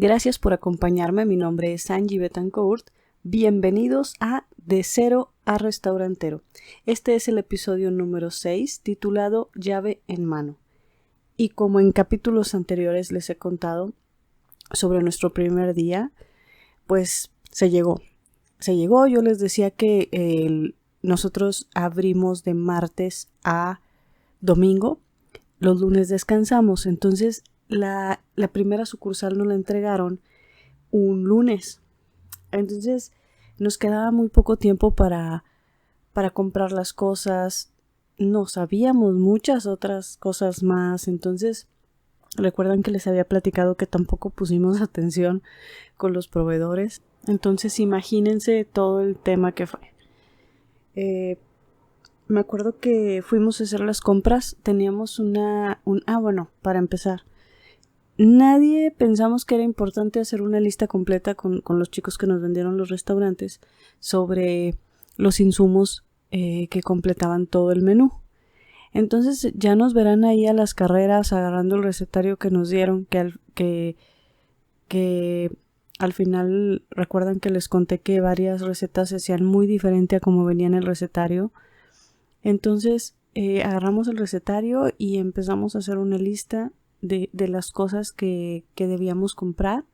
Gracias por acompañarme, mi nombre es Angie Betancourt. Bienvenidos a De Cero a Restaurantero. Este es el episodio número 6, titulado Llave en Mano. Y como en capítulos anteriores les he contado sobre nuestro primer día, pues se llegó. Yo les decía que nosotros abrimos de martes a domingo, los lunes descansamos, entonces la primera sucursal nos la entregaron un lunes. Entonces nos quedaba muy poco tiempo para comprar las cosas. No sabíamos muchas otras cosas más. Entonces recuerdan que les había platicado que tampoco pusimos atención con los proveedores. Entonces imagínense todo el tema que fue. Me acuerdo que fuimos a hacer las compras. Teníamos para empezar, nadie pensamos que era importante hacer una lista completa con los chicos que nos vendieron los restaurantes sobre los insumos que completaban todo el menú. Entonces ya nos verán ahí a las carreras agarrando el recetario que nos dieron, que al final recuerdan que les conté que varias recetas se hacían muy diferente a como venía en el recetario. Entonces agarramos el recetario y empezamos a hacer una lista de las cosas que debíamos comprar.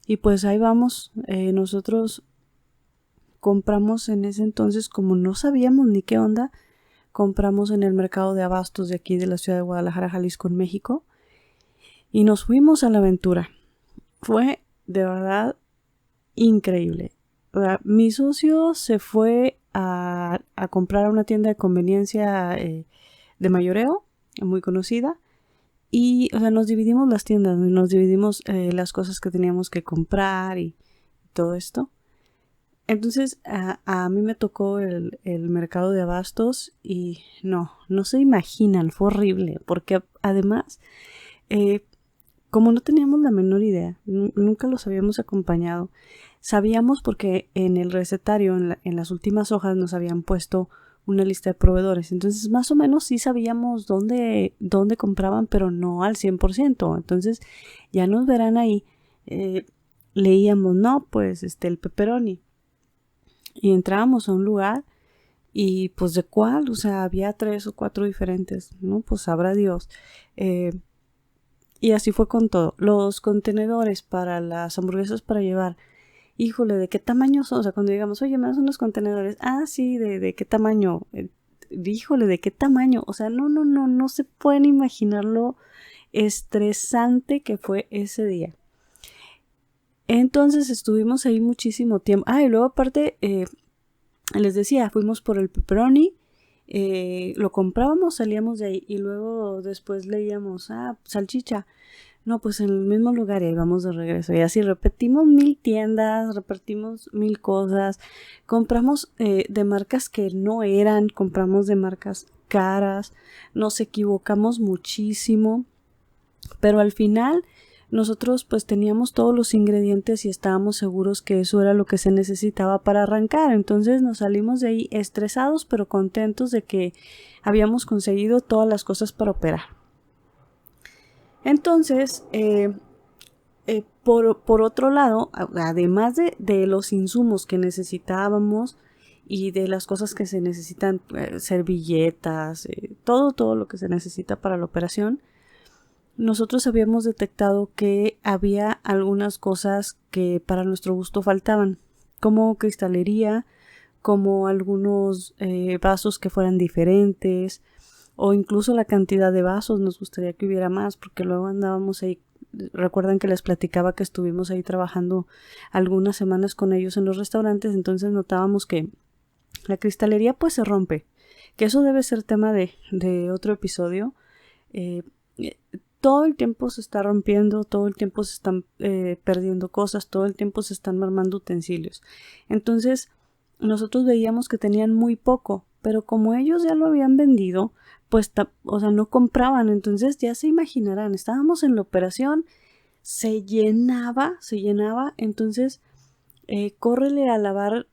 Y pues ahí vamos. Nosotros compramos en ese entonces, como no sabíamos ni qué onda, compramos en el mercado de abastos de aquí de la ciudad de Guadalajara, Jalisco, en México. Y nos fuimos a la aventura. Fue de verdad increíble. Mi socio se fue a comprar a una tienda de conveniencia de mayoreo, muy conocida. Y nos dividimos las tiendas, nos dividimos las cosas que teníamos que comprar y todo esto. Entonces a mí me tocó el mercado de abastos y no se imaginan, fue horrible, porque además como no teníamos la menor idea, nunca los habíamos acompañado, sabíamos porque en el recetario, en las últimas hojas nos habían puesto una lista de proveedores, entonces más o menos sí sabíamos dónde compraban, pero no al 100%, entonces ya nos verán ahí, leíamos, el pepperoni, y entrábamos a un lugar y pues de cuál, había 3 o 4 diferentes, ¿no? Pues sabrá Dios. Y así fue con todo. Los contenedores para las hamburguesas para llevar, híjole, ¿de qué tamaño son? Cuando digamos, oye, me das unos contenedores, sí, ¿de qué tamaño? Híjole, ¿de qué tamaño? No se pueden imaginar lo estresante que fue ese día. Entonces estuvimos ahí muchísimo tiempo. Y luego aparte, les decía, fuimos por el pepperoni, lo comprábamos, salíamos de ahí y luego después leíamos, salchicha. No, pues en el mismo lugar y ahí vamos de regreso. Y así repetimos 1000 tiendas, repetimos 1000 cosas. Compramos de marcas que no eran, compramos de marcas caras. Nos equivocamos muchísimo. Pero al final nosotros pues teníamos todos los ingredientes y estábamos seguros que eso era lo que se necesitaba para arrancar. Entonces nos salimos de ahí estresados pero contentos de que habíamos conseguido todas las cosas para operar. Entonces, por otro lado, además de los insumos que necesitábamos y de las cosas que se necesitan, servilletas, todo lo que se necesita para la operación, nosotros habíamos detectado que había algunas cosas que para nuestro gusto faltaban, como cristalería, como algunos vasos que fueran diferentes, o incluso la cantidad de vasos. Nos gustaría que hubiera más, porque luego andábamos ahí. Recuerdan que les platicaba que estuvimos ahí trabajando algunas semanas con ellos en los restaurantes, entonces notábamos que la cristalería pues se rompe, que eso debe ser tema de otro episodio. Todo el tiempo se está rompiendo, todo el tiempo se están perdiendo cosas, todo el tiempo se están mermando utensilios. Entonces nosotros veíamos que tenían muy poco, pero como ellos ya lo habían vendido, pues no compraban. Entonces ya se imaginarán, estábamos en la operación, se llenaba, entonces córrele a lavar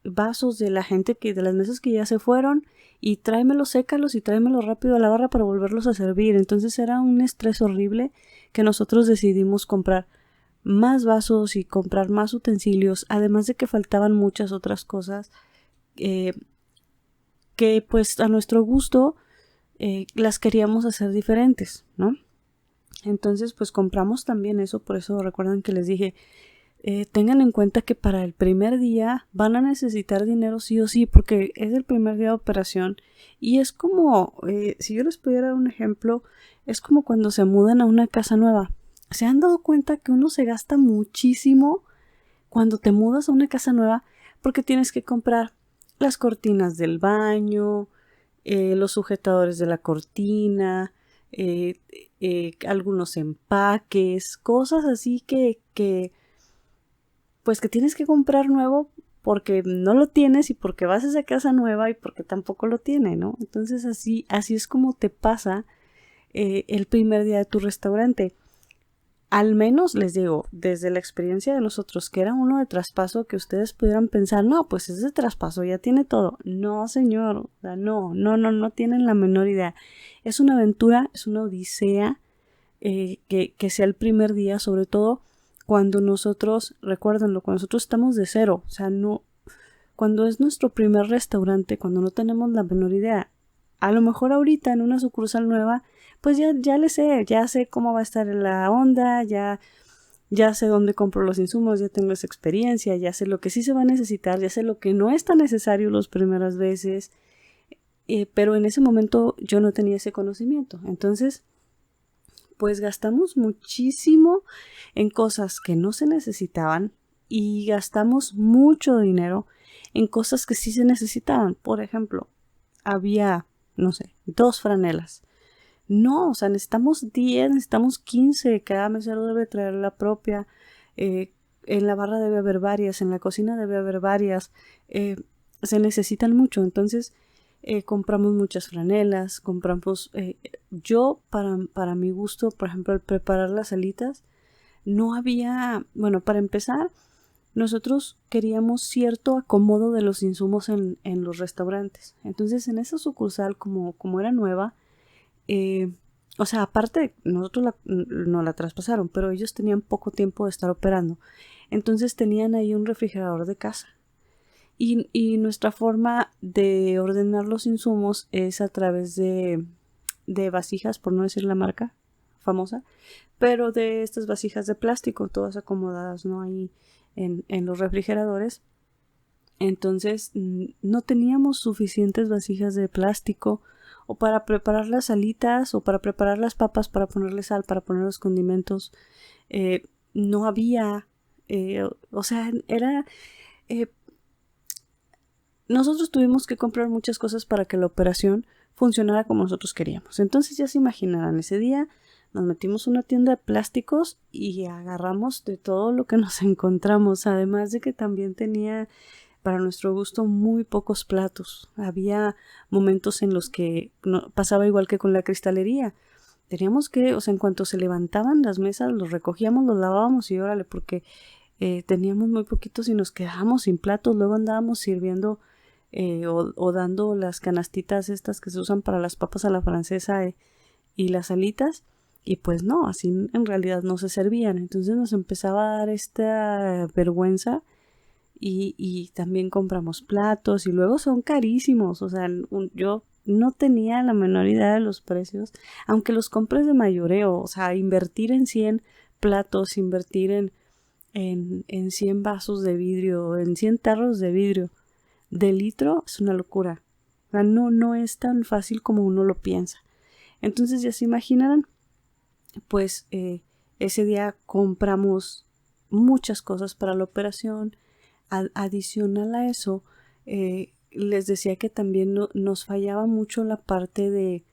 vasos de la gente de las mesas que ya se fueron y tráemelos, sécalos y tráemelos rápido a la barra para volverlos a servir. Entonces era un estrés horrible que nosotros decidimos comprar más vasos y comprar más utensilios, además de que faltaban muchas otras cosas que pues a nuestro gusto las queríamos hacer diferentes, ¿no? Entonces pues compramos también eso, por eso recuerdan que les dije, tengan en cuenta que para el primer día van a necesitar dinero sí o sí, porque es el primer día de operación y es como, si yo les pudiera dar un ejemplo, es como cuando se mudan a una casa nueva. ¿Se han dado cuenta que uno se gasta muchísimo cuando te mudas a una casa nueva? Porque tienes que comprar las cortinas del baño, los sujetadores de la cortina, algunos empaques, cosas así que pues que tienes que comprar nuevo porque no lo tienes y porque vas a esa casa nueva y porque tampoco lo tiene, ¿no? Entonces así es como te pasa el primer día de tu restaurante. Al menos les digo, desde la experiencia de nosotros, que era uno de traspaso, que ustedes pudieran pensar, no, pues es de traspaso, ya tiene todo. No, señor, o sea, no tienen la menor idea. Es una aventura, es una odisea que sea el primer día, sobre todo cuando nosotros, recuérdenlo, cuando nosotros estamos de cero, o sea, no, cuando es nuestro primer restaurante, cuando no tenemos la menor idea. A lo mejor ahorita en una sucursal nueva, pues ya sé cómo va a estar la onda, ya sé dónde compro los insumos, ya tengo esa experiencia, ya sé lo que sí se va a necesitar, ya sé lo que no es tan necesario las primeras veces, pero en ese momento yo no tenía ese conocimiento. Entonces, pues gastamos muchísimo en cosas que no se necesitaban y gastamos mucho dinero en cosas que sí se necesitaban. Por ejemplo, había, no sé, 2 franelas. No, o sea, necesitamos 10, necesitamos 15, cada mesero debe traer la propia, en la barra debe haber varias, en la cocina debe haber varias, se necesitan mucho, entonces compramos muchas franelas, compramos, yo para mi gusto, por ejemplo, al preparar las alitas, no había, bueno, para empezar, nosotros queríamos cierto acomodo de los insumos en los restaurantes, entonces en esa sucursal, como era nueva, o sea, aparte, nosotros no la traspasaron, pero ellos tenían poco tiempo de estar operando. Entonces tenían ahí un refrigerador de casa. Y nuestra forma de ordenar los insumos es a través de vasijas, por no decir la marca famosa, pero de estas vasijas de plástico, todas acomodadas, ¿no? Ahí en los refrigeradores. Entonces no teníamos suficientes vasijas de plástico o para preparar las alitas o para preparar las papas, para ponerle sal, para poner los condimentos. No había, o sea, era... nosotros tuvimos que comprar muchas cosas para que la operación funcionara como nosotros queríamos. Entonces ya se imaginarán, ese día nos metimos a una tienda de plásticos y agarramos de todo lo que nos encontramos, además de que también tenía, para nuestro gusto, muy pocos platos. Había momentos en los que pasaba igual que con la cristalería. Teníamos que, o sea, en cuanto se levantaban las mesas, los recogíamos, los lavábamos y órale, porque teníamos muy poquitos y nos quedábamos sin platos. Luego andábamos sirviendo o dando las canastitas estas que se usan para las papas a la francesa y las alitas. Y pues no, así en realidad no se servían. Entonces nos empezaba a dar esta vergüenza. Y también compramos platos y luego son carísimos, o sea, yo no tenía la menor idea de los precios, aunque los compres de mayoreo, o sea, invertir en 100 platos, invertir en 100 vasos de vidrio, en 100 tarros de vidrio de litro es una locura, o sea, no es tan fácil como uno lo piensa. Entonces ya se imaginarán, pues ese día compramos muchas cosas para la operación. Adicional a eso, les decía que también nos fallaba mucho la parte de,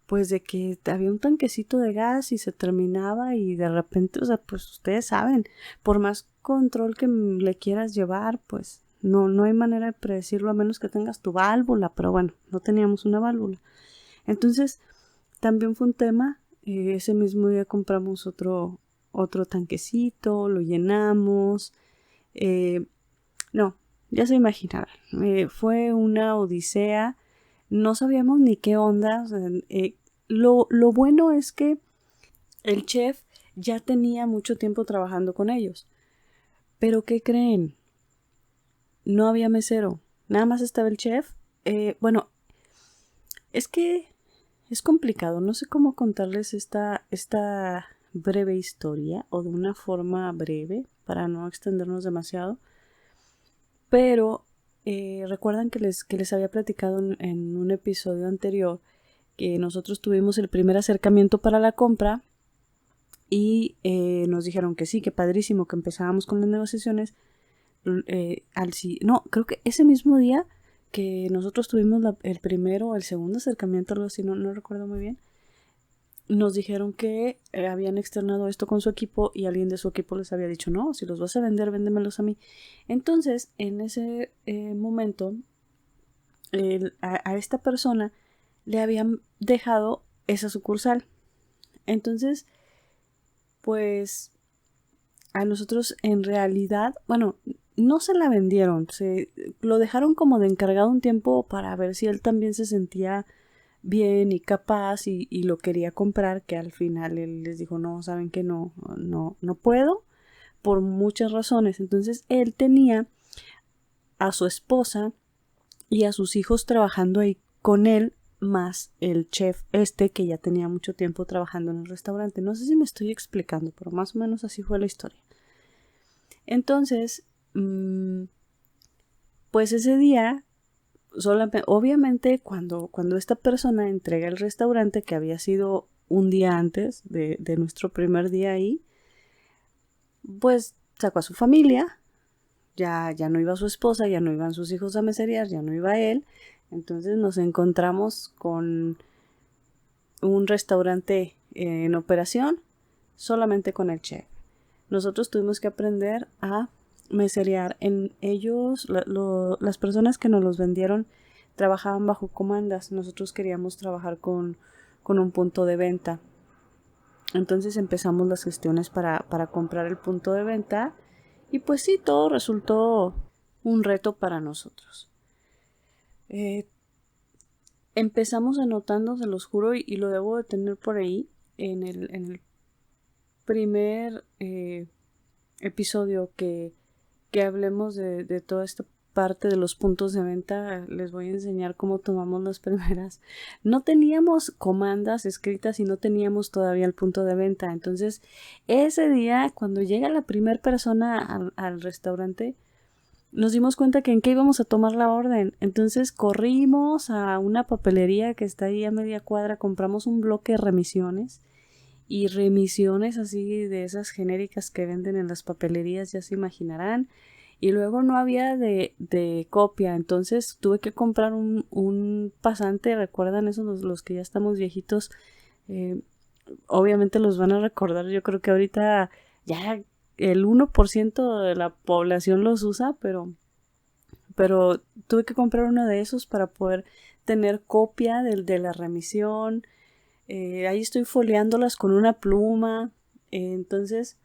pues de que había un tanquecito de gas y se terminaba y de repente, o sea, pues ustedes saben, por más control que le quieras llevar, pues no hay manera de predecirlo a menos que tengas tu válvula, pero bueno, no teníamos una válvula. Entonces, también fue un tema, ese mismo día compramos otro tanquecito, lo llenamos, no, ya se imaginarán, fue una odisea, no sabíamos ni qué onda, o sea, lo bueno es que el chef ya tenía mucho tiempo trabajando con ellos. Pero ¿qué creen? No había mesero, nada más estaba el chef. Bueno, es que es complicado, no sé cómo contarles esta breve historia o de una forma breve para no extendernos demasiado. Pero recuerdan que les había platicado en un episodio anterior que nosotros tuvimos el primer acercamiento para la compra y nos dijeron que sí, que padrísimo, que empezábamos con las negociaciones. No, creo que ese mismo día que nosotros tuvimos el primero o el segundo acercamiento, algo así, no recuerdo muy bien, nos dijeron que habían externado esto con su equipo y alguien de su equipo les había dicho, no, si los vas a vender, véndemelos a mí. Entonces, en ese momento, a esta persona le habían dejado esa sucursal. Entonces, pues a nosotros en realidad, bueno, no se la vendieron, lo dejaron como de encargado un tiempo para ver si él también se sentía bien y capaz y lo quería comprar, que al final él les dijo, no, saben que no puedo, por muchas razones. Entonces él tenía a su esposa y a sus hijos trabajando ahí con él, más el chef que ya tenía mucho tiempo trabajando en el restaurante. No sé si me estoy explicando, pero más o menos así fue la historia. Entonces, pues ese día, obviamente cuando esta persona entrega el restaurante, que había sido un día antes de nuestro primer día ahí, pues sacó a su familia, ya no iba su esposa, ya no iban sus hijos a meserear, ya no iba él. Entonces nos encontramos con un restaurante en operación solamente con el chef. Nosotros tuvimos que aprender a meserear. En ellos, las personas que nos los vendieron trabajaban bajo comandas. Nosotros queríamos trabajar con un punto de venta. Entonces empezamos las gestiones para comprar el punto de venta y pues sí, todo resultó un reto para nosotros. Empezamos anotando, se los juro, y lo debo de tener por ahí en el primer episodio que hablemos de toda esta parte de los puntos de venta. Les voy a enseñar cómo tomamos las primeras. No teníamos comandas escritas y no teníamos todavía el punto de venta. Entonces, ese día, cuando llega la primera persona al restaurante, nos dimos cuenta que en qué íbamos a tomar la orden. Entonces corrimos a una papelería que está ahí a media cuadra, compramos un bloque de remisiones y remisiones así de esas genéricas que venden en las papelerías, ya se imaginarán. Y luego no había de copia, entonces tuve que comprar un pasante. ¿Recuerdan esos los que ya estamos viejitos? Obviamente los van a recordar. Yo creo que ahorita ya el 1% de la población los usa, pero tuve que comprar uno de esos para poder tener copia de la remisión. Ahí estoy foliándolas con una pluma. Entonces,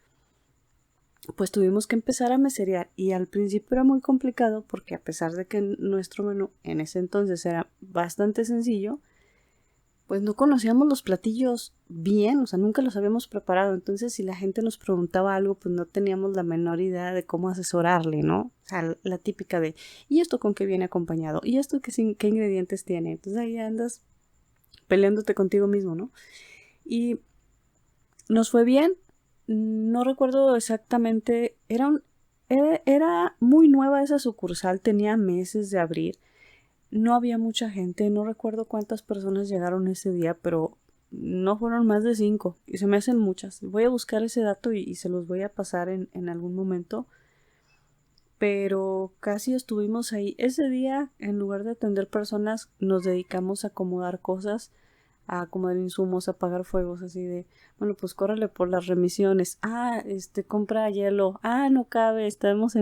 pues tuvimos que empezar a meserear y al principio era muy complicado porque a pesar de que nuestro menú en ese entonces era bastante sencillo, pues no conocíamos los platillos bien, o sea, nunca los habíamos preparado. Entonces, si la gente nos preguntaba algo, pues no teníamos la menor idea de cómo asesorarle, ¿no? O sea, la típica de, ¿y esto con qué viene acompañado? ¿Y esto qué ingredientes tiene? Entonces ahí andas peleándote contigo mismo, ¿no? Y nos fue bien. No recuerdo exactamente, era muy nueva esa sucursal, tenía meses de abrir. No había mucha gente, no recuerdo cuántas personas llegaron ese día, pero no fueron más de 5 y se me hacen muchas. Voy a buscar ese dato y se los voy a pasar en algún momento, pero casi estuvimos ahí. Ese día, en lugar de atender personas, nos dedicamos a acomodar cosas, a acomodar insumos, a apagar fuegos, así de, bueno, pues córrele por las remisiones. Compra hielo. No cabe, estamos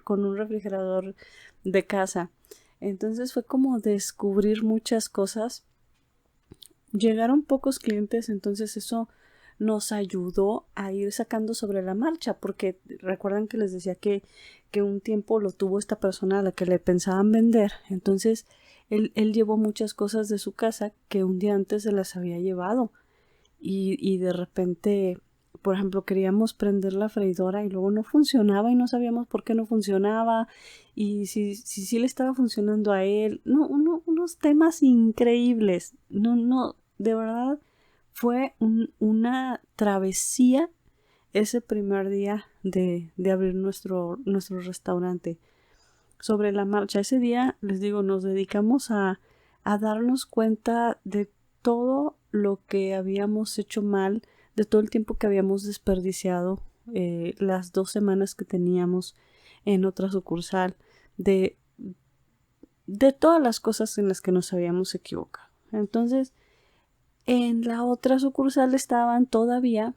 con un refrigerador de casa. Entonces fue como descubrir muchas cosas. Llegaron pocos clientes, entonces eso nos ayudó a ir sacando sobre la marcha, porque recuerdan que les decía que un tiempo lo tuvo esta persona a la que le pensaban vender. Entonces él llevó muchas cosas de su casa que un día antes se las había llevado y de repente por ejemplo, queríamos prender la freidora y luego no funcionaba y no sabíamos por qué no funcionaba y si le estaba funcionando a él. No, unos temas increíbles. No, de verdad fue una travesía ese primer día de abrir nuestro restaurante. Sobre la marcha, ese día, les digo, nos dedicamos a darnos cuenta de todo lo que habíamos hecho mal, de todo el tiempo que habíamos desperdiciado, las 2 semanas que teníamos en otra sucursal, de todas las cosas en las que nos habíamos equivocado. Entonces, en la otra sucursal estaban todavía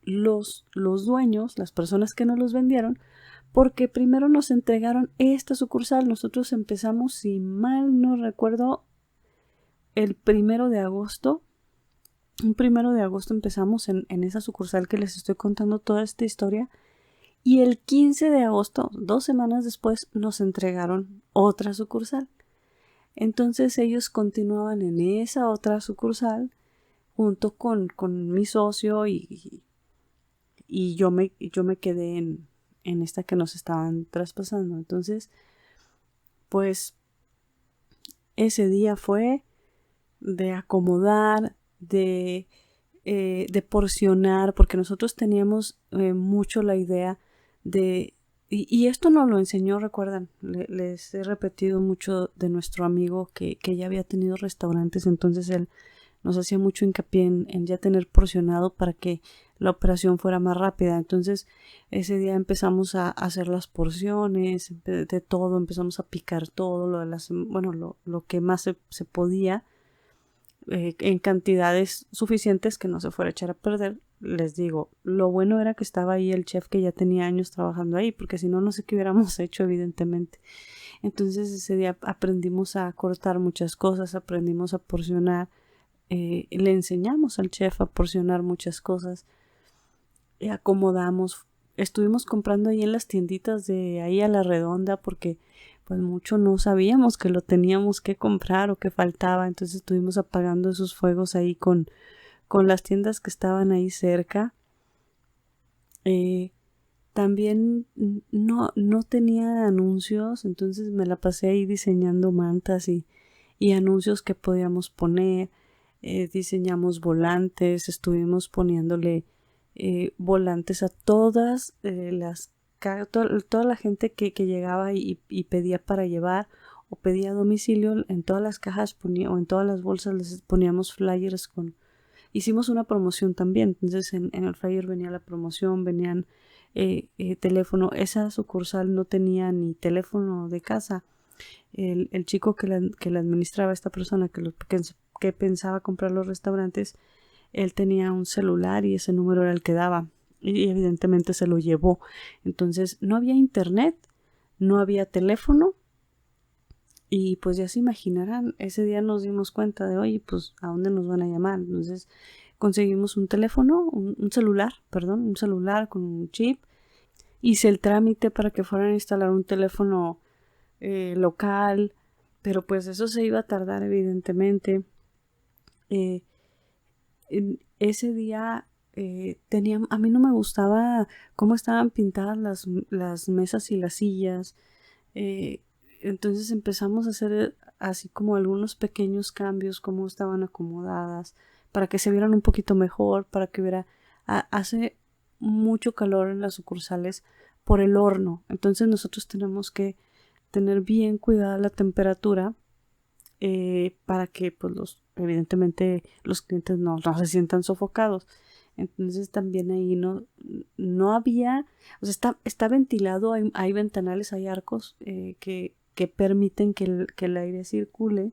los dueños, las personas que nos los vendieron, porque primero nos entregaron esta sucursal. Nosotros empezamos, si mal no recuerdo, el 1 de agosto. Un 1 de agosto empezamos en esa sucursal que les estoy contando toda esta historia. Y el 15 de agosto, 2 semanas después, nos entregaron otra sucursal. Entonces ellos continuaban en esa otra sucursal junto con mi socio y yo me quedé en esta que nos estaban traspasando. Entonces, pues ese día fue de acomodar, de porcionar, porque nosotros teníamos mucho la idea de, y esto nos lo enseñó, recuerdan, les he repetido mucho de nuestro amigo que ya había tenido restaurantes, entonces él nos hacía mucho hincapié en ya tener porcionado para que la operación fuera más rápida. Entonces ese día empezamos a hacer las porciones de todo, empezamos a picar todo lo que más se podía, en cantidades suficientes que no se fuera a echar a perder. Les digo, lo bueno era que estaba ahí el chef que ya tenía años trabajando ahí, porque si no, no sé qué hubiéramos hecho, evidentemente. Entonces ese día aprendimos a cortar muchas cosas, aprendimos a porcionar, le enseñamos al chef a porcionar muchas cosas, acomodamos, estuvimos comprando ahí en las tienditas de ahí a la redonda porque pues mucho no sabíamos que lo teníamos que comprar o que faltaba, entonces estuvimos apagando esos fuegos ahí con las tiendas que estaban ahí cerca. También no tenía anuncios, entonces me la pasé ahí diseñando mantas y anuncios que podíamos poner. Diseñamos volantes, estuvimos poniéndole volantes a todas toda la gente que llegaba y pedía para llevar o pedía a domicilio. En todas las cajas o en todas las bolsas les poníamos flyers hicimos una promoción también. Entonces en el flyer venía la promoción, venían teléfono. Esa sucursal no tenía ni teléfono de casa. El chico que la administraba, esta persona que pensaba comprar los restaurantes, él tenía un celular y ese número era el que daba y evidentemente se lo llevó. Entonces no había internet, no había teléfono y pues ya se imaginarán, ese día nos dimos cuenta de, oye, pues ¿a dónde nos van a llamar? Entonces conseguimos un celular con un chip. Hice el trámite para que fueran a instalar un teléfono local, pero pues eso se iba a tardar evidentemente. Ese día a mí no me gustaba cómo estaban pintadas las mesas y las sillas. Entonces empezamos a hacer así como algunos pequeños cambios, cómo estaban acomodadas, para que se vieran un poquito mejor, para que hubiera... hace mucho calor en las sucursales por el horno, entonces nosotros tenemos que tener bien cuidada la temperatura para que pues evidentemente los clientes no se sientan sofocados. Entonces también ahí no había, o sea, está ventilado, hay ventanales, hay arcos que permiten que el aire circule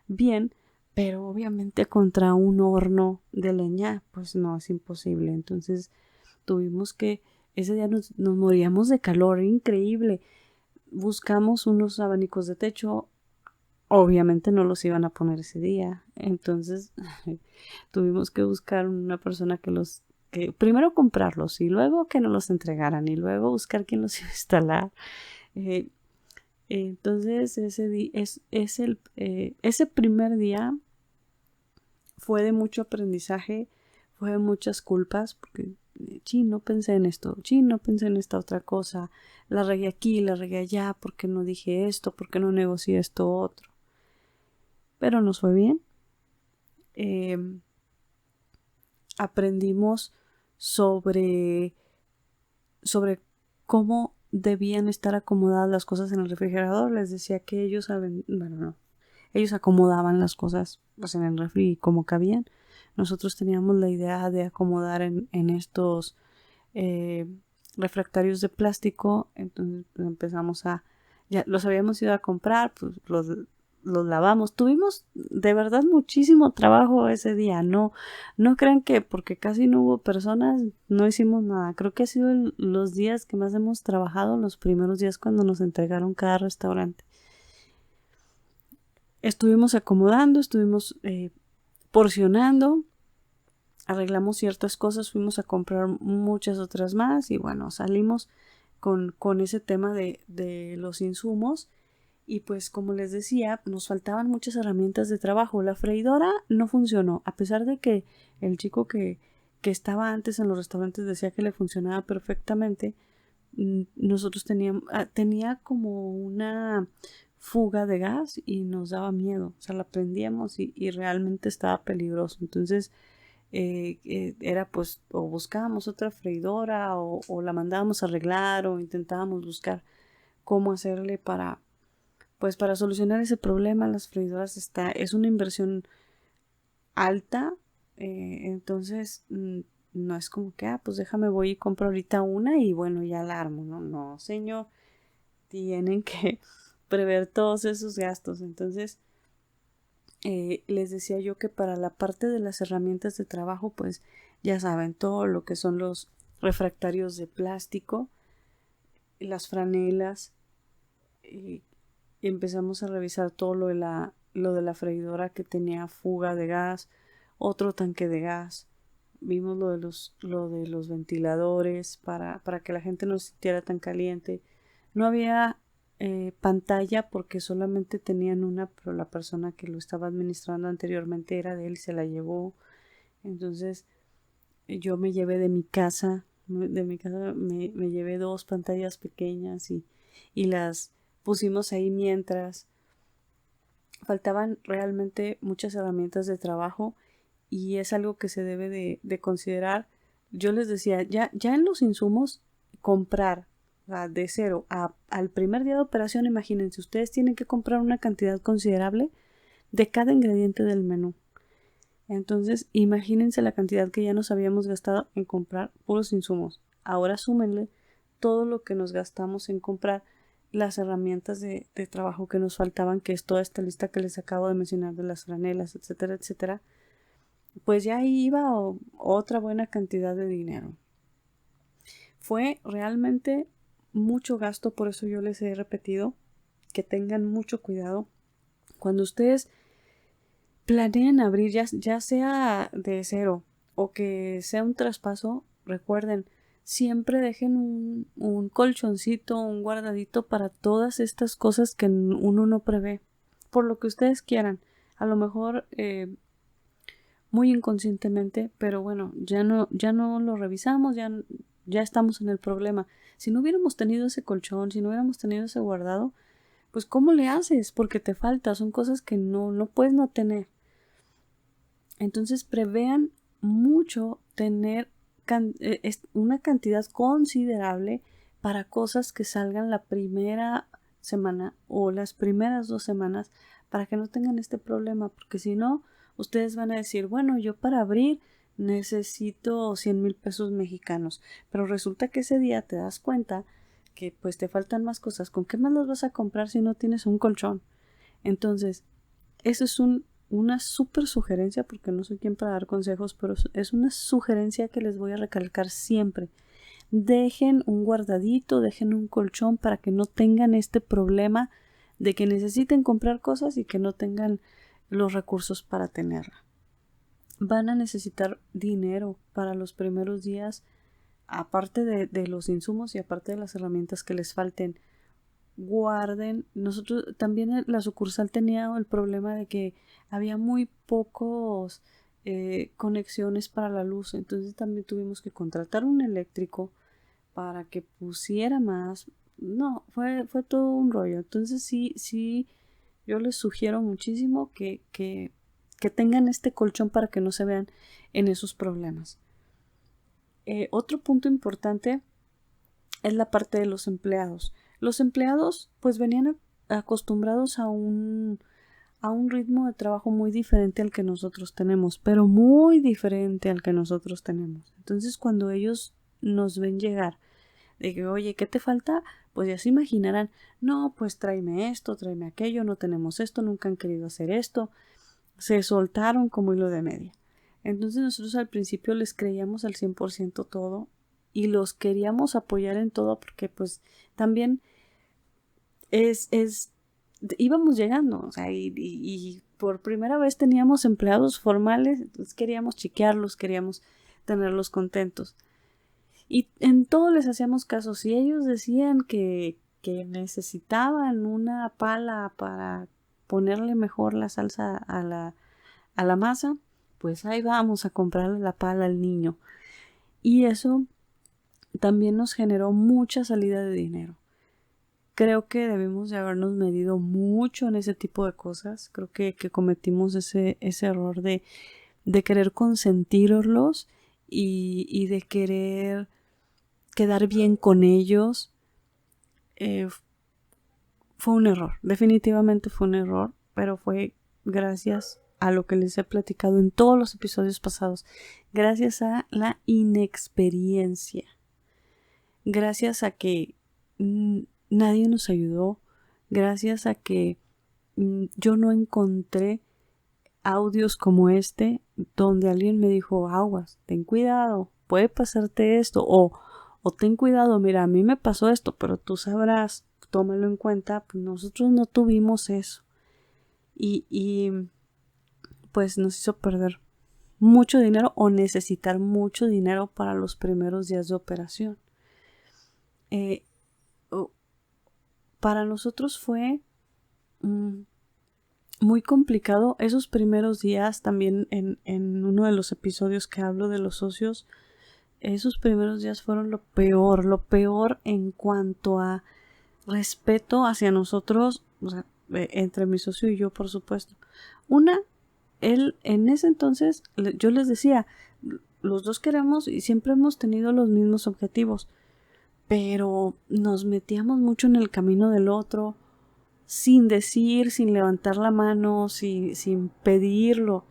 bien, pero obviamente contra un horno de leña pues no, es imposible. Entonces tuvimos que, ese día nos moríamos de calor, increíble. Buscamos unos abanicos de techo, obviamente no los iban a poner ese día, entonces tuvimos que buscar una persona que primero comprarlos y luego que nos los entregaran y luego buscar quién los iba a instalar. Entonces ese primer día fue de mucho aprendizaje, fue de muchas culpas, porque chin, no pensé en esto, chin, no pensé en esta otra cosa, la regué aquí, la regué allá, ¿por qué no dije esto? ¿Por qué no negocié esto otro? Pero nos fue bien. Aprendimos sobre cómo debían estar acomodadas las cosas en el refrigerador. Les decía que ellos saben, bueno, no, ellos acomodaban las cosas pues en el refri como cabían. Nosotros teníamos la idea de acomodar en estos refractarios de plástico. Entonces pues, empezamos ya los habíamos ido a comprar, pues los lavamos. Tuvimos de verdad muchísimo trabajo ese día. No crean que porque casi no hubo personas no hicimos nada. Creo que ha sido los días que más hemos trabajado, los primeros días cuando nos entregaron cada restaurante. Estuvimos acomodando, estuvimos porcionando, arreglamos ciertas cosas, fuimos a comprar muchas otras más y bueno, salimos con ese tema de los insumos. Y pues como les decía, nos faltaban muchas herramientas de trabajo. La freidora no funcionó, a pesar de que el chico que estaba antes en los restaurantes decía que le funcionaba perfectamente. Nosotros tenía como una fuga de gas y nos daba miedo. O sea, la prendíamos y realmente estaba peligroso. Entonces era pues o buscábamos otra freidora o la mandábamos a arreglar o intentábamos buscar cómo hacerle para solucionar ese problema. Las freidoras es una inversión alta, entonces no es como que, pues déjame voy y compro ahorita una y bueno, ya la armo. No, señor, tienen que prever todos esos gastos. Entonces, les decía yo que para la parte de las herramientas de trabajo, pues ya saben, todo lo que son los refractarios de plástico, las franelas, y empezamos a revisar todo lo de la freidora que tenía fuga de gas, otro tanque de gas. Vimos lo de los ventiladores para que la gente no se sintiera tan caliente. No había pantalla porque solamente tenían una, pero la persona que lo estaba administrando anteriormente era de él y se la llevó. Entonces yo me llevé de mi casa, me llevé 2 pantallas pequeñas y las pusimos ahí mientras. Faltaban realmente muchas herramientas de trabajo y es algo que se debe de considerar. Yo les decía, ya en los insumos, comprar de cero al primer día de operación, imagínense, ustedes tienen que comprar una cantidad considerable de cada ingrediente del menú. Entonces, imagínense la cantidad que ya nos habíamos gastado en comprar puros insumos. Ahora súmenle todo lo que nos gastamos en comprar las herramientas de trabajo que nos faltaban, que es toda esta lista que les acabo de mencionar de las granelas, etcétera, etcétera. Pues ya ahí iba otra buena cantidad de dinero. Fue realmente mucho gasto, por eso yo les he repetido que tengan mucho cuidado. Cuando ustedes planeen abrir, ya sea de cero o que sea un traspaso, recuerden, siempre dejen un colchoncito, un guardadito para todas estas cosas que uno no prevé, por lo que ustedes quieran. A lo mejor muy inconscientemente, pero bueno, ya no lo revisamos, ya estamos en el problema. Si no hubiéramos tenido ese colchón, si no hubiéramos tenido ese guardado, pues ¿cómo le haces? Porque te falta, son cosas que no puedes no tener. Entonces prevean mucho tener una cantidad considerable para cosas que salgan la primera semana o las primeras 2 semanas para que no tengan este problema, porque si no, ustedes van a decir, bueno, yo para abrir necesito 100,000 pesos mexicanos, pero resulta que ese día te das cuenta que pues te faltan más cosas. ¿Con qué más las vas a comprar si no tienes un colchón? Entonces, eso es una súper sugerencia, porque no soy quien para dar consejos, pero es una sugerencia que les voy a recalcar siempre. Dejen un guardadito, dejen un colchón para que no tengan este problema de que necesiten comprar cosas y que no tengan los recursos para tenerla. Van a necesitar dinero para los primeros días, aparte de los insumos y aparte de las herramientas que les falten. Guarden. Nosotros también la sucursal tenía el problema de que había muy pocos conexiones para la luz. Entonces también tuvimos que contratar un eléctrico para que pusiera más. No, fue todo un rollo. Entonces sí, yo les sugiero muchísimo que tengan este colchón para que no se vean en esos problemas. Otro punto importante es la parte de los empleados. Los empleados pues venían acostumbrados a un ritmo de trabajo muy diferente al que nosotros tenemos, pero muy diferente al que nosotros tenemos. Entonces cuando ellos nos ven llegar, de que, oye, ¿qué te falta? Pues ya se imaginarán, no, pues tráeme esto, tráeme aquello, no tenemos esto, nunca han querido hacer esto. Se soltaron como hilo de media. Entonces nosotros al principio les creíamos al 100% todo y los queríamos apoyar en todo porque pues también íbamos llegando, o sea, y por primera vez teníamos empleados formales, entonces queríamos chequearlos, queríamos tenerlos contentos. Y en todo les hacíamos caso. Si ellos decían que necesitaban una pala para ponerle mejor la salsa a la masa, pues ahí vamos a comprarle la pala al niño. Y eso también nos generó mucha salida de dinero. Creo que debimos de habernos medido mucho en ese tipo de cosas. Creo que cometimos ese error de querer consentirlos y de querer quedar bien con ellos. Fue un error, definitivamente fue un error, pero fue gracias a lo que les he platicado en todos los episodios pasados, gracias a la inexperiencia, gracias a que nadie nos ayudó, gracias a que yo no encontré audios como este donde alguien me dijo, aguas, ten cuidado, puede pasarte esto, o ten cuidado, mira, a mí me pasó esto, pero tú sabrás, tómalo en cuenta. Pues nosotros no tuvimos eso y pues nos hizo perder mucho dinero o necesitar mucho dinero para los primeros días de operación. Para nosotros fue muy complicado esos primeros días. También en uno de los episodios que hablo de los socios, esos primeros días fueron lo peor en cuanto a respeto hacia nosotros, o sea, entre mi socio y yo, por supuesto. Él en ese entonces, yo les decía, los dos queremos y siempre hemos tenido los mismos objetivos, pero nos metíamos mucho en el camino del otro, sin decir, sin levantar la mano, sin pedirlo.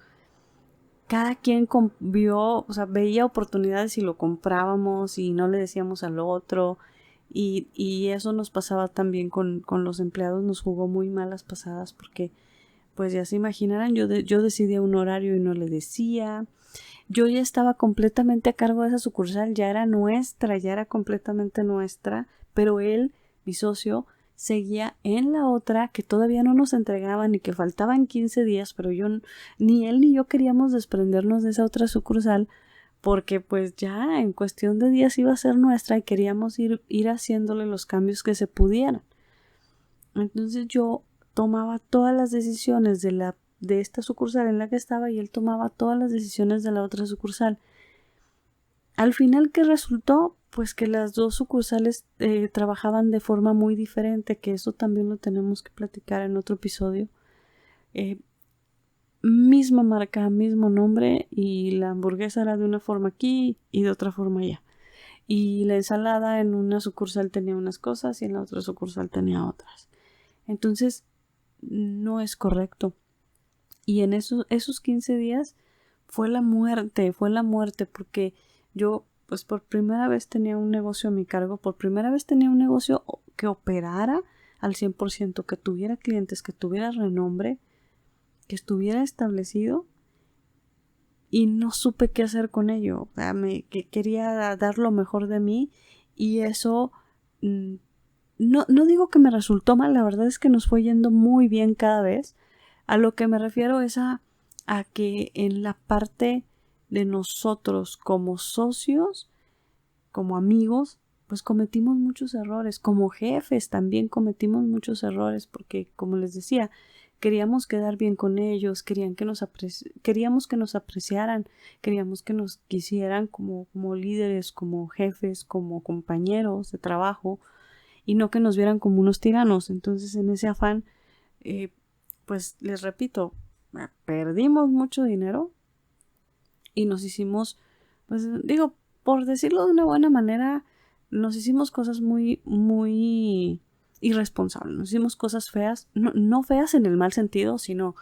Cada quien vio, o sea, veía oportunidades y lo comprábamos y no le decíamos al otro. Y eso nos pasaba también con los empleados, nos jugó muy malas pasadas porque, pues ya se imaginarán, yo decidía un horario y no le decía. Yo ya estaba completamente a cargo de esa sucursal, ya era nuestra, ya era completamente nuestra, pero él, mi socio, seguía en la otra que todavía no nos entregaban y que faltaban 15 días, pero ni él ni yo queríamos desprendernos de esa otra sucursal porque pues ya en cuestión de días iba a ser nuestra y queríamos ir haciéndole los cambios que se pudieran. Entonces yo tomaba todas las decisiones de esta sucursal en la que estaba y él tomaba todas las decisiones de la otra sucursal. Al final, ¿qué resultó? Pues que las dos sucursales trabajaban de forma muy diferente, que eso también lo tenemos que platicar en otro episodio. Misma marca, mismo nombre y la hamburguesa era de una forma aquí y de otra forma allá. Y la ensalada en una sucursal tenía unas cosas y en la otra sucursal tenía otras. Entonces, no es correcto. Y en esos 15 días fue la muerte porque yo pues por primera vez tenía un negocio a mi cargo, por primera vez tenía un negocio que operara al 100%, que tuviera clientes, que tuviera renombre, que estuviera establecido y no supe qué hacer con ello. Que quería dar lo mejor de mí y eso no digo que me resultó mal, la verdad es que nos fue yendo muy bien cada vez. A lo que me refiero es a que en la parte de nosotros como socios, como amigos, pues cometimos muchos errores. Como jefes también cometimos muchos errores porque, como les decía, queríamos quedar bien con ellos, queríamos que nos apreciaran, queríamos que nos quisieran como líderes, como jefes, como compañeros de trabajo, y no que nos vieran como unos tiranos. Entonces, en ese afán, pues les repito, perdimos mucho dinero y nos hicimos, pues digo, por decirlo de una buena manera, nos hicimos cosas muy, muy irresponsables, nos hicimos cosas feas, no feas en el mal sentido, sino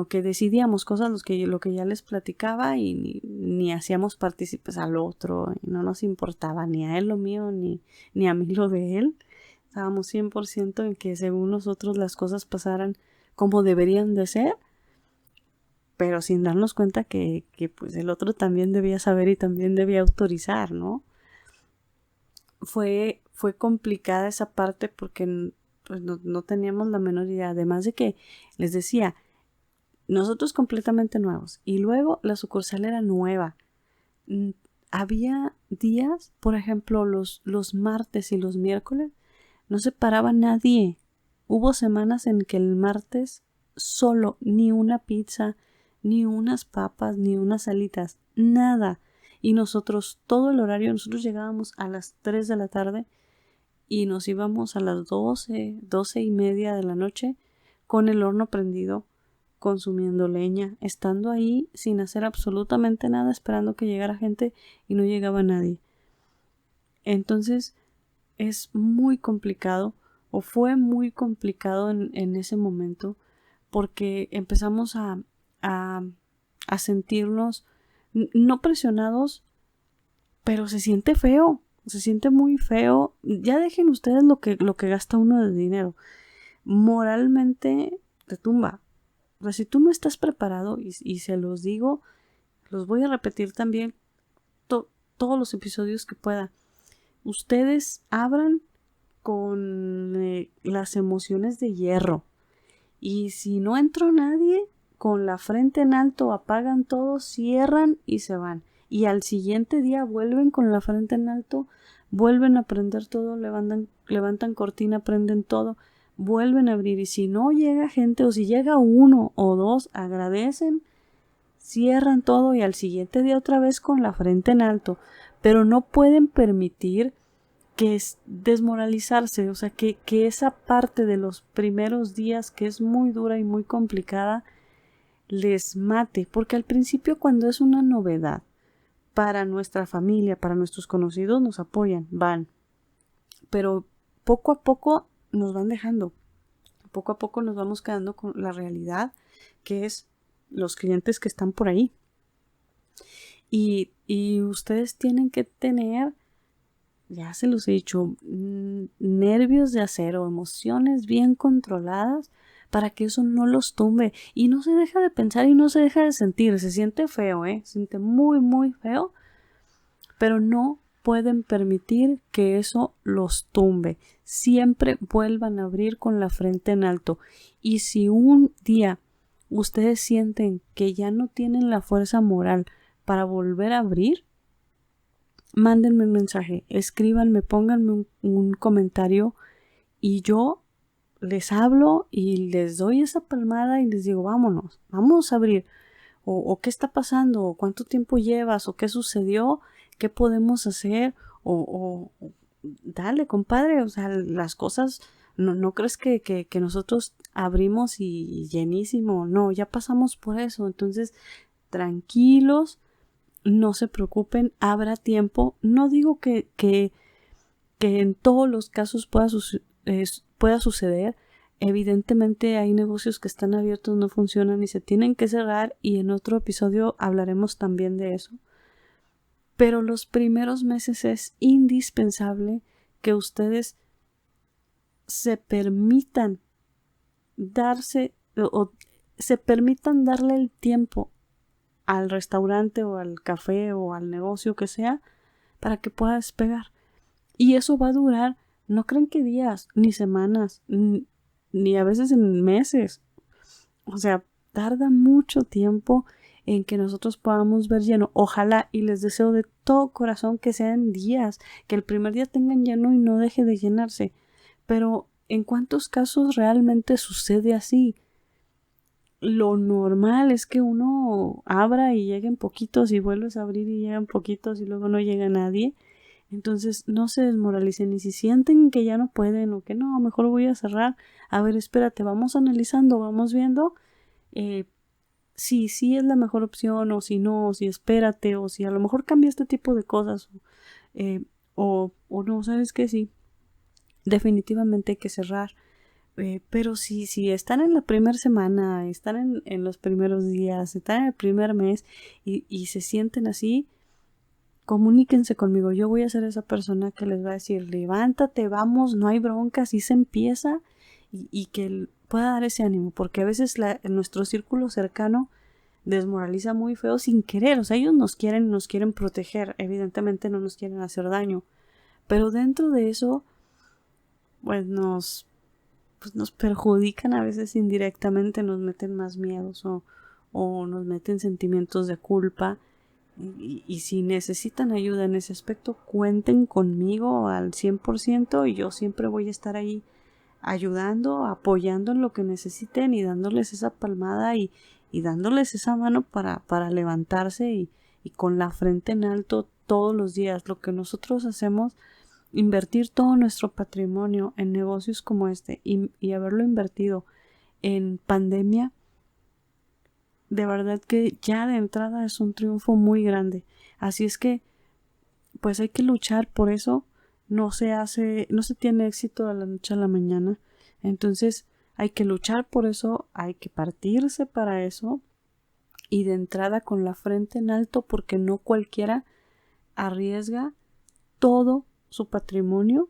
que decidíamos cosas lo que ya les platicaba y ni hacíamos partícipes al otro, y no nos importaba ni a él lo mío, ni a mí lo de él. Estábamos 100% en que según nosotros las cosas pasaran como deberían de ser, pero sin darnos cuenta que pues el otro también debía saber y también debía autorizar, ¿no? Fue complicada esa parte porque pues no teníamos la menor idea. Además de que, les decía, nosotros completamente nuevos. Y luego la sucursal era nueva. Había días, por ejemplo, los martes y los miércoles, no se paraba nadie. Hubo semanas en que el martes solo, ni una pizza, ni unas papas, ni unas alitas, nada. Y nosotros, todo el horario, nosotros llegábamos a las 3 de la tarde y nos íbamos a las 12:30 de la noche con el horno prendido, consumiendo leña, estando ahí sin hacer absolutamente nada, esperando que llegara gente y no llegaba nadie. Entonces es muy complicado, o fue muy complicado en ese momento, porque empezamos a sentirnos no presionados, pero se siente feo, se siente muy feo. Ya dejen ustedes lo que gasta uno de dinero. Moralmente te tumba. O sea, si tú no estás preparado, y se los digo, los voy a repetir también todos los episodios que pueda. Ustedes abran con las emociones de hierro. Y si no entró nadie, con la frente en alto apagan todo, cierran y se van. Y al siguiente día vuelven con la frente en alto, vuelven a prender todo, levantan cortina, prenden todo, vuelven a abrir. Y si no llega gente, o si llega uno o dos, agradecen, cierran todo y al siguiente día otra vez con la frente en alto. Pero no pueden permitir que es desmoralizarse, o sea, que esa parte de los primeros días, que es muy dura y muy complicada, les mate, porque al principio, cuando es una novedad para nuestra familia, para nuestros conocidos, nos apoyan, van, pero poco a poco nos van dejando, poco a poco nos vamos quedando con la realidad, que es los clientes que están por ahí, y ustedes tienen que tener, ya se los he dicho, nervios de acero, emociones bien controladas para que eso no los tumbe. Y no se deja de pensar y no se deja de sentir. Se siente feo, se siente muy, muy feo. Pero no pueden permitir que eso los tumbe. Siempre vuelvan a abrir con la frente en alto. Y si un día ustedes sienten que ya no tienen la fuerza moral para volver a abrir, mándenme un mensaje, escríbanme, pónganme un comentario y yo les hablo y les doy esa palmada y les digo, vámonos, vamos a abrir. O qué está pasando, o cuánto tiempo llevas, o qué sucedió, qué podemos hacer, o dale, compadre, o sea, las cosas, no crees que nosotros abrimos y llenísimo, no, ya pasamos por eso, entonces tranquilos, no se preocupen, habrá tiempo. No digo que en todos los casos pueda suceder. Evidentemente hay negocios que están abiertos, no funcionan y se tienen que cerrar, y en otro episodio hablaremos también de eso. Pero los primeros meses es indispensable que ustedes se permitan darle el tiempo al restaurante o al café o al negocio que sea para que pueda despegar. Y eso va a durar, no creen que días, ni semanas, ni a veces en meses. O sea, tarda mucho tiempo en que nosotros podamos ver lleno. Ojalá, y les deseo de todo corazón que sean días, que el primer día tengan lleno y no deje de llenarse. Pero ¿en cuántos casos realmente sucede así? lo normal es que uno abra y lleguen poquitos y vuelves a abrir y llegan poquitos y luego no llega nadie. Entonces no se desmoralicen, y si sienten que ya no pueden o que no, mejor voy a cerrar, a ver, espérate, vamos analizando, vamos viendo si sí es la mejor opción o si no, o si espérate, o si a lo mejor cambia este tipo de cosas, o no, sabes que sí, definitivamente hay que cerrar. Pero si están en la primera semana, están en los primeros días, están en el primer mes y se sienten así, comuníquense conmigo. Yo voy a ser esa persona que les va a decir, levántate, vamos, no hay bronca, así se empieza, y que pueda dar ese ánimo, porque a veces nuestro círculo cercano desmoraliza muy feo sin querer. O sea, ellos nos quieren proteger, evidentemente no nos quieren hacer daño, pero dentro de eso pues nos perjudican a veces indirectamente, nos meten más miedos o nos meten sentimientos de culpa. Y si necesitan ayuda en ese aspecto, cuenten conmigo al 100%, y yo siempre voy a estar ahí ayudando, apoyando en lo que necesiten y dándoles esa palmada y dándoles esa mano para levantarse y con la frente en alto todos los días. Lo que nosotros hacemos, invertir todo nuestro patrimonio en negocios como este y haberlo invertido en pandemia, de verdad que ya de entrada es un triunfo muy grande. Así es que pues hay que luchar por eso. No se tiene éxito de la noche a la mañana. Entonces hay que luchar por eso, hay que partirse para eso, y de entrada con la frente en alto, porque no cualquiera arriesga todo su patrimonio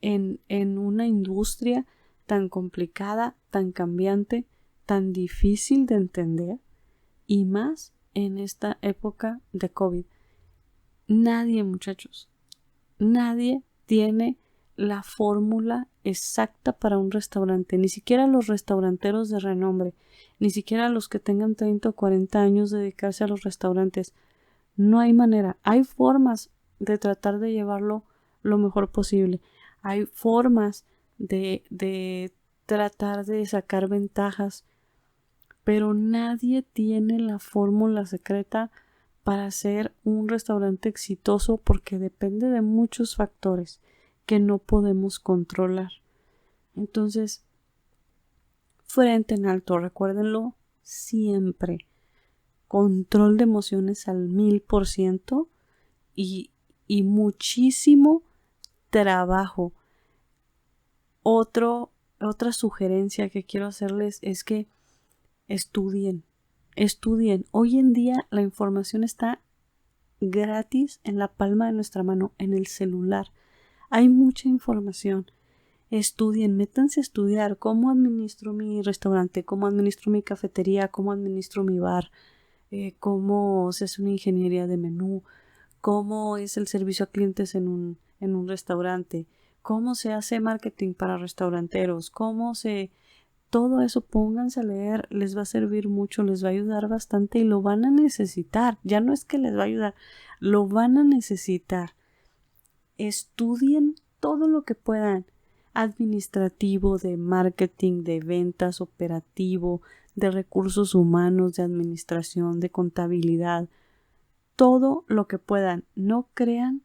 en una industria tan complicada, tan cambiante, tan difícil de entender, y más en esta época de COVID. Nadie, muchachos, nadie tiene la fórmula exacta para un restaurante, ni siquiera los restauranteros de renombre, ni siquiera los que tengan 30 o 40 años de dedicarse a los restaurantes. No hay manera. Hay formas de tratar de llevarlo lo mejor posible. Hay formas de tratar de sacar ventajas, pero nadie tiene la fórmula secreta para hacer un restaurante exitoso, porque depende de muchos factores que no podemos controlar. Entonces, frente en alto, recuérdenlo siempre. Control de emociones al 1000% y muchísimo trabajo. Otra sugerencia que quiero hacerles es que estudien. Hoy en día la información está gratis en la palma de nuestra mano, en el celular. Hay mucha información. Estudien, métanse a estudiar cómo administro mi restaurante, cómo administro mi cafetería, cómo administro mi bar, cómo se hace una ingeniería de menú, cómo es el servicio a clientes en un restaurante, cómo se hace marketing para restauranteros, todo eso pónganse a leer, les va a servir mucho, les va a ayudar bastante y lo van a necesitar. Ya no es que les va a ayudar, lo van a necesitar. Estudien todo lo que puedan, administrativo, de marketing, de ventas, operativo, de recursos humanos, de administración, de contabilidad, todo lo que puedan. No crean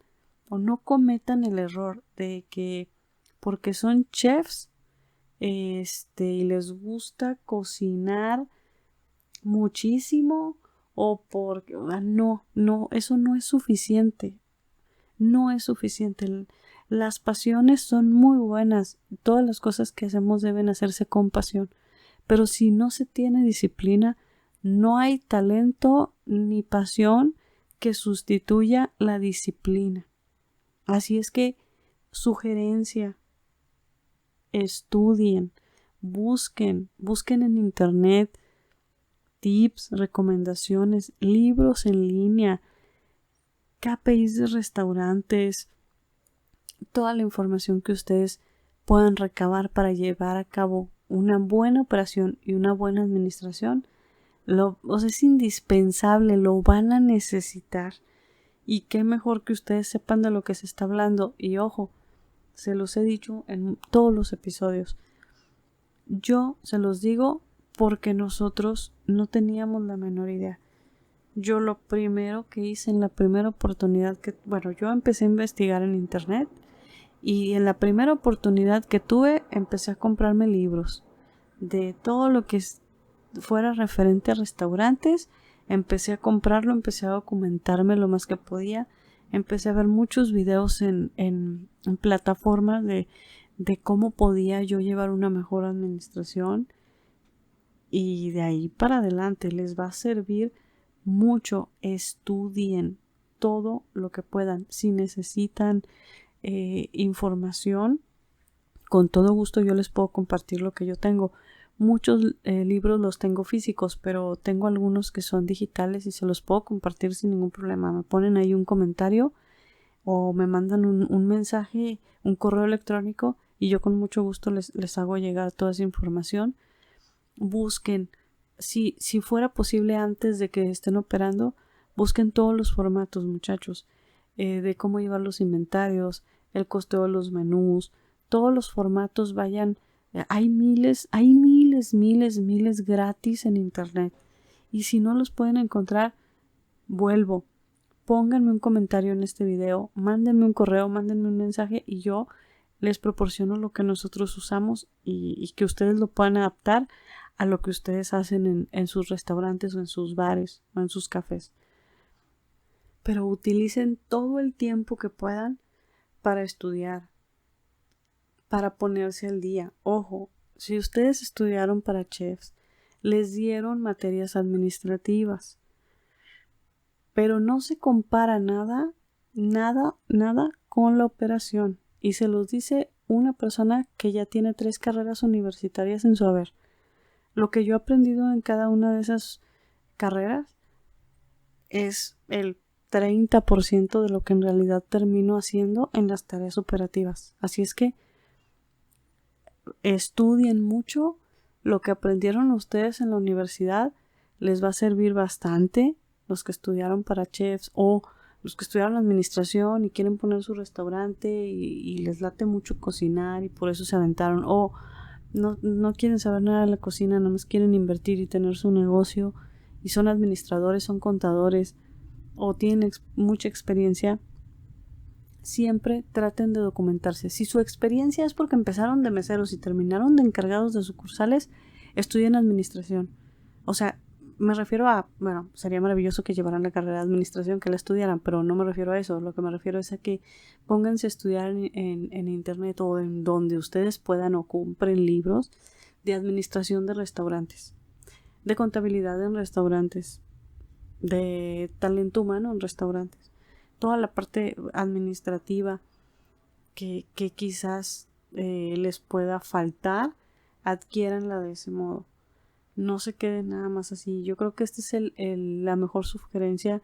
o no cometan el error de que porque son chefs y les gusta cocinar muchísimo, o porque no, eso no es suficiente. No es suficiente. Las pasiones son muy buenas. Todas las cosas que hacemos deben hacerse con pasión. Pero si no se tiene disciplina, no hay talento ni pasión que sustituya la disciplina. Así es que, sugerencia, estudien, busquen en internet tips, recomendaciones, libros en línea, KPIs de restaurantes, toda la información que ustedes puedan recabar para llevar a cabo una buena operación y una buena administración. Es indispensable, lo van a necesitar. Y qué mejor que ustedes sepan de lo que se está hablando. Y ojo, se los he dicho en todos los episodios. Yo se los digo porque nosotros no teníamos la menor idea. Yo lo primero que hice en la primera oportunidad yo empecé a investigar en internet y en la primera oportunidad que tuve empecé a comprarme libros de todo lo que fuera referente a restaurantes. Empecé a comprarlo, empecé a documentarme lo más que podía, empecé a ver muchos videos en plataformas de cómo podía yo llevar una mejor administración, y de ahí para adelante les va a servir mucho. Estudien todo lo que puedan. Si necesitan información, con todo gusto yo les puedo compartir lo que yo tengo. Muchos libros los tengo físicos, pero tengo algunos que son digitales y se los puedo compartir sin ningún problema. Me ponen ahí un comentario o me mandan un mensaje, un correo electrónico, y yo con mucho gusto les hago llegar toda esa información. Busquen, si fuera posible antes de que estén operando, busquen todos los formatos, muchachos, de cómo llevar los inventarios, el costeo de los menús, todos los formatos. Vayan, hay miles gratis en internet, y si no los pueden encontrar, pónganme un comentario en este video, mándenme un correo, mándenme un mensaje y yo les proporciono lo que nosotros usamos y que ustedes lo puedan adaptar a lo que ustedes hacen en sus restaurantes o en sus bares o en sus cafés. Pero utilicen todo el tiempo que puedan para estudiar, para ponerse al día. Ojo, si ustedes estudiaron para chefs, les dieron materias administrativas, pero no se compara nada con la operación. Y se los dice una persona que ya tiene 3 carreras universitarias en su haber. Lo que yo he aprendido en cada una de esas carreras es el 30% de lo que en realidad termino haciendo en las tareas operativas. Así es que estudien mucho. Lo que aprendieron ustedes en la universidad les va a servir bastante. Los que estudiaron para chefs o los que estudiaron administración y quieren poner su restaurante y les late mucho cocinar y por eso se aventaron, o no quieren saber nada de la cocina, nada más quieren invertir y tener su negocio y son administradores, son contadores o tienen mucha experiencia. Siempre traten de documentarse. Si su experiencia es porque empezaron de meseros y terminaron de encargados de sucursales, estudien administración. O sea, me refiero a, sería maravilloso que llevaran la carrera de administración, que la estudiaran, pero no me refiero a eso. Lo que me refiero es a que pónganse a estudiar en internet o en donde ustedes puedan, o compren libros de administración de restaurantes, de contabilidad en restaurantes, de talento humano en restaurantes. Toda la parte administrativa que quizás les pueda faltar, adquiéranla de ese modo. No se queden nada más así. Yo creo que esta es la mejor sugerencia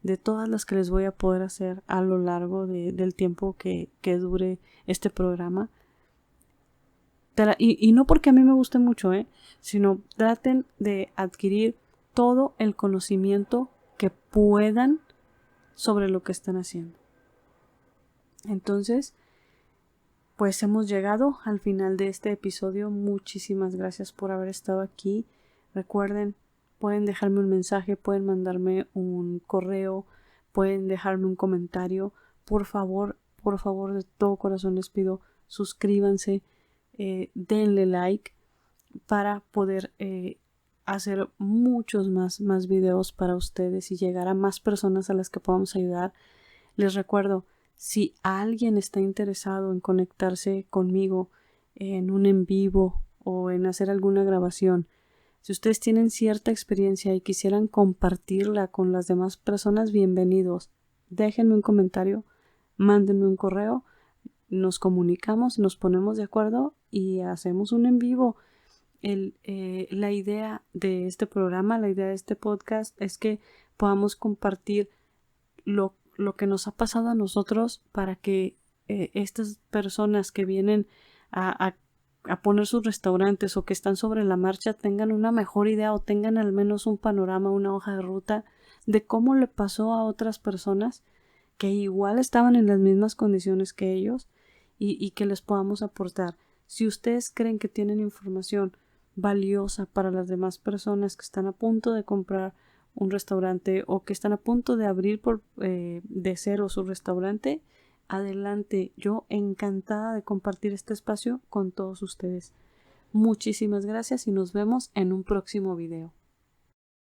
de todas las que les voy a poder hacer a lo largo del tiempo que dure este programa. Y no porque a mí me guste mucho, sino traten de adquirir todo el conocimiento que puedan sobre lo que están haciendo. Entonces, pues hemos llegado al final de este episodio. Muchísimas gracias por haber estado aquí. Recuerden, pueden dejarme un mensaje, pueden mandarme un correo, pueden dejarme un comentario. Por favor, de todo corazón les pido, suscríbanse, denle like para poder hacer muchos más videos para ustedes y llegar a más personas a las que podamos ayudar. Les recuerdo, si alguien está interesado en conectarse conmigo en un en vivo o en hacer alguna grabación, si ustedes tienen cierta experiencia y quisieran compartirla con las demás personas, bienvenidos. Déjenme un comentario, mándenme un correo, nos comunicamos, nos ponemos de acuerdo y hacemos un en vivo. La idea de este programa, la idea de este podcast es que podamos compartir lo que nos ha pasado a nosotros para que estas personas que vienen a poner sus restaurantes o que están sobre la marcha tengan una mejor idea o tengan al menos un panorama, una hoja de ruta de cómo le pasó a otras personas que igual estaban en las mismas condiciones que ellos y que les podamos aportar. Si ustedes creen que tienen información valiosa para las demás personas que están a punto de comprar un restaurante o que están a punto de abrir de cero su restaurante, adelante. Yo encantada de compartir este espacio con todos ustedes. Muchísimas gracias y nos vemos en un próximo video.